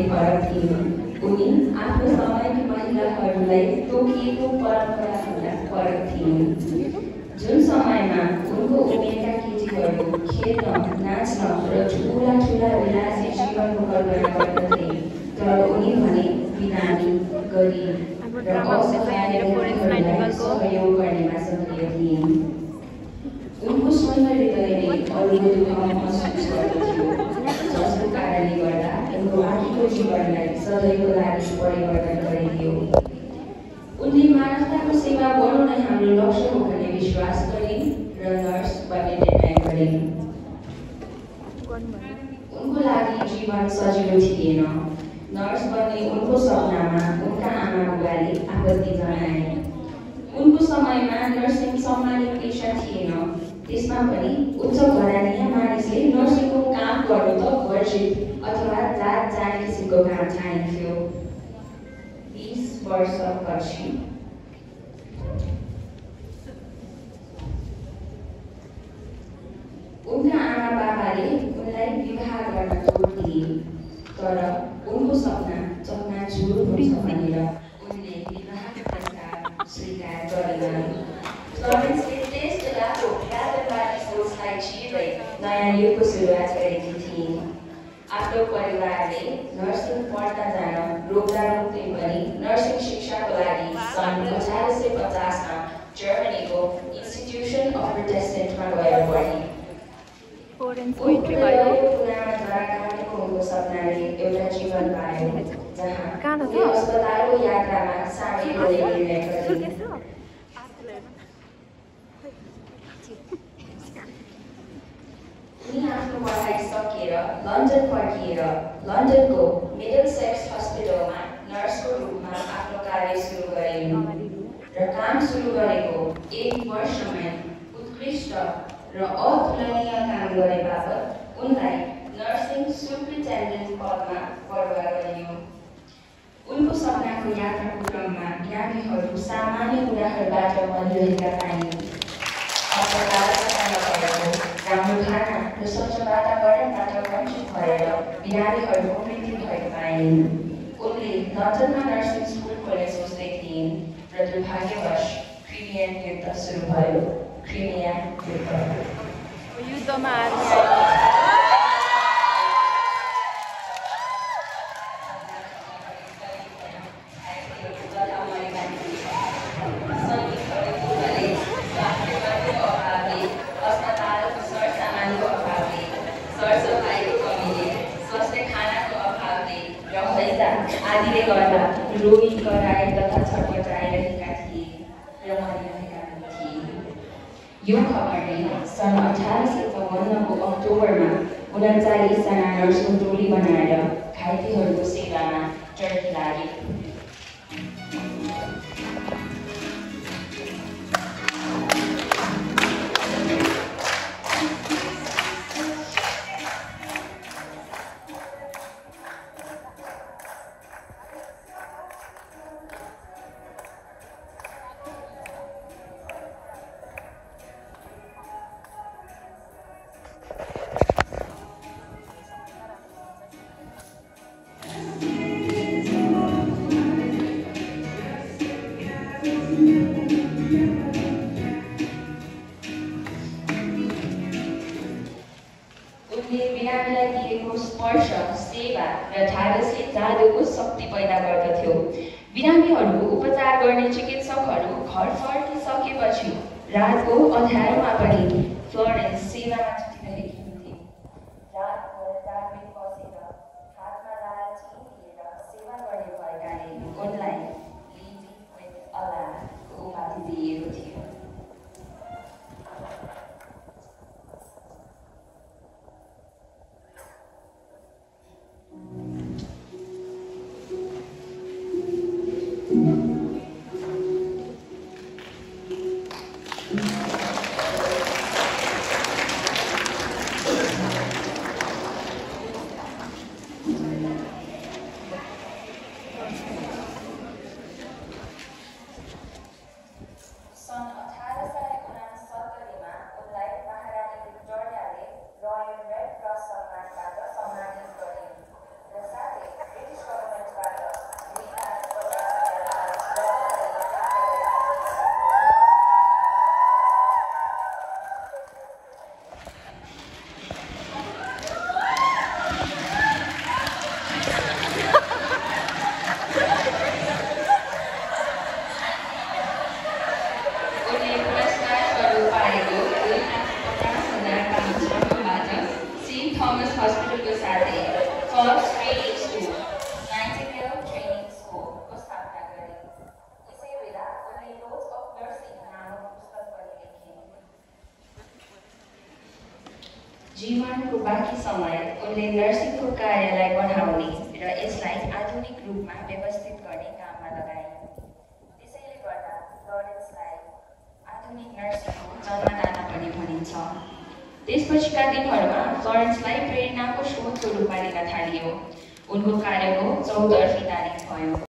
फरक थिइन्। उनी आफ्नो समयकी महिलाहरूलाई तोकिएको परम्पराभन्दा फरक थिइन्। जुन समयमा उनको उमेरका केटीहरू खेल्न, नाच्न र ठुला विलासी जीवनको कल्पना गर्दथे, तर उनी भने बिरामी, गरिब र असहाय व्यक्तिहरूलाई सहयोग गर्नेमा सक्रिय थिइन्। उनको स्वर्ण हृदयले अरूको दुःख महसुस गर्दथ्यो, जसको कारणले गर्दा उनको आखिरको जीवनलाई सधैँको लागि परिवर्तन गरिदियो। उनले मानवताको सेवा गर्नु नै हाम्रो लक्ष्य हो भन्ने विश्वास गरिन् र नर्स बन्ने निर्णय गरिन्। उनको लागि जीवन सजिलो थिएन। नर्स बन्ने उनको सपनामा उनका आमा बुबाले आपत्ति जनाए। उनको समयमा नर्सिङ सम्मानित पेसा थिएन, त्यसमा पनि उच्च घरानीय मानिसले नर्सिङको काम गर्नु त वर्जित अथवा जात जाने किसिमको काम ठानिन्थ्यो। 20 वर्षपछि उनका आमा बाबाले उनलाई विवाह गर्न जोड दिए, तर उनको सपना चकनाचुर हुन्छ भनेर उनले विवाहको प्रस्ताव स्वीकार गरेनन्। फ्लोरेन्सले त्यस बेलाको व्यापारवादी सोचलाई चिर्दै नयाँ युगको सुरुवात गरेकी थिइन्। आफ्नो परिवारले नर्सिङ पढ्न जान रोक्दा रोक्दै पनि नर्सिङ शिक्षाको लागि सन् 1850मा जर्मनीको इन्स्टिट्युसन अफ प्रोटेस्टेन्टमा गएर पढे। उनको पुरानो धराकाटेको उनको सपनाले एउटा जीवन पायो, जहाँ त्यो अस्पतालको यात्रामा सामेल हुने निर्णय गरिन्। उनी आफ्नो पढाइ सकेर लन्डन फर्किएर लन्डनको मिडलसेक्स हस्पिटलमा नर्सको रूपमा आफ्नो कार्य सुरु गरिन् र काम सुरु गरेको 1 वर्षमा उत्कृष्ट र अतुलनीय काम गरे बापत उनलाई नर्सिङ सुप्रिन्टेन्डेन्ट पदमा बढुवा गरियो। उनको सपनाको यात्राको क्रममा बिरामीहरू सामान्य कुराहरूबाट मरिरहेका पाइन्। अस्पतालबाट नभएको राम्रो खाना र स्वच्छ वातावरणबाट वञ्चित भएर बिरामीहरूको मृत्यु भएको पाइन्। उनले लन्डनमा नर्सिङ स्कुल खोल्ने सोच्दै थिइन् र दुर्भाग्यवश क्रिमियन युद्ध सुरु भयो। क्रिमिया युद्धमा अस्पतालको सरसामानको अभावले, सरसफाइको कमीले, स्वास्थ्य खानाको अभावले र हैजा आदिले गर्दा रोगी कराए तथा छटपटाइरहेका थिए र मरिरहेका थिए। यो खबरले सन् 1852को अक्टोबरमा 39जना नर्सको टोली बनाएर घाइतेहरूको सेवामा टर्की लागे। बिरामीलाई दिएको स्पर्श, सेवा र ढाडसले जादुको शक्ति पैदा गर्दथ्यो। बिरामीहरूको उपचार गर्ने चिकित्सकहरू घर फर्किसकेपछि रातको अँध्यारोमा पनि फ्लोरेन्स सेवामा छुटिरहेकी हुन्थे। रातभर जागृत बसेर हातमा लालची लिएर सेवा गर्ने भएकाले उनलाई लेडी विथ अल्लाहको उपाधि दिइएको थियो। रूपमा व्यवस्थित गर्ने काममा लगाए। त्यसैले गर्दा लरेन्सलाई आधुनिक नर्सको जन्मदाता पनि भनिन्छ। त्यसपछिका दिनहरूमा लरेन्सलाई प्रेरणाको स्रोतको रूपमा लिन थालियो। उनको कार्यको चौतर्फी तारिफ भयो।